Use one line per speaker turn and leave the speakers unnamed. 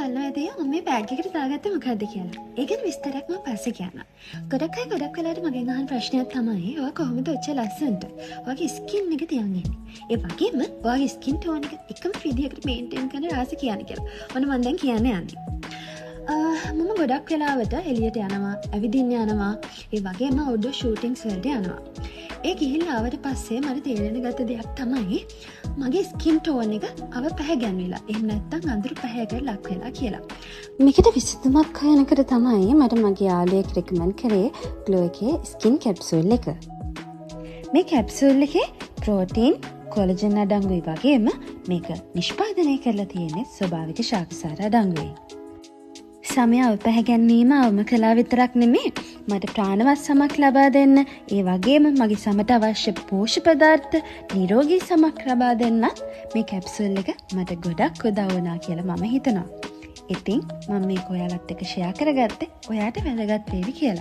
බලනවා ඇතිය මම මේ බෑග් එකට දාගත්තේ මොකද්ද කියලා. ඒ ගැන විස්තරයක් මම පස්සේ කියන්නම්. ගොඩක් අය ගොඩක් වෙලාවට මගෙන් අහන ප්‍රශ්නයක් තමයි ඔයා කොහොමද ඔච්චර ලස්සනට ඔයාගේ ස්කින් එක තියන් ඉන්නේ. ඒ වගේම ඔයාගේ ස්කින් ටෝන් එක එකම විදිහකට මේන්ටේන් කරන රාස කියන්නේ කියලා. ඔන්න මම දැන් කියන්න යන්නේ. මම ගොඩක් වෙලාවට එළියට යනවා, ඇවිදින්න යනවා, ඒ වගේම අවුට්ඩෝර් ෂූටින්ග්ස් වලට යනවා. ඒ ගිහිල්ලා ආවට පස්සේ මට තේරෙන ගත දෙයක් තමයි මගේ ස්කින් ටෝන් එක අව පැහැගැන්විලා. එහෙම නැත්නම් අඳුරු පැහැයකට ලක් වෙලා කියලා. මේකට විසඳුමක් හොයනකොට තමයි මට මගේ යාළුවෙක් රෙකමන්ඩ් කරේ ග්ලෝ එකේ ස්කින් කැප්සූල් එක. මේ කැප්සූල් එකේ ප්‍රෝටීන්, කොලජන් අඩංගුයි වගේම මේක නිෂ්පාදනය කරලා තියෙන්නේ ස්වභාවික ශාකසාර අඩංගුයි. සමය අවපැහැගැන්වීම අවම කලා විතරක් නෙමේ මට ප්‍රාණවත් සමක් ලබා දෙන්න, ඒ වගේම මගේ සමට අවශ්‍ය පෝෂ්‍ය පදාර්ථ නිරෝගී සමක් ලබා දෙන්න මේ කැප්සූල් එක මට ගොඩක් උදව් වුණා කියලා මම හිතනවා. ඉතින් මම මේක ඔයාලත් එක්ක ෂෙයා කරගත්තේ ඔයාට වැදගත් වේවි කියලා.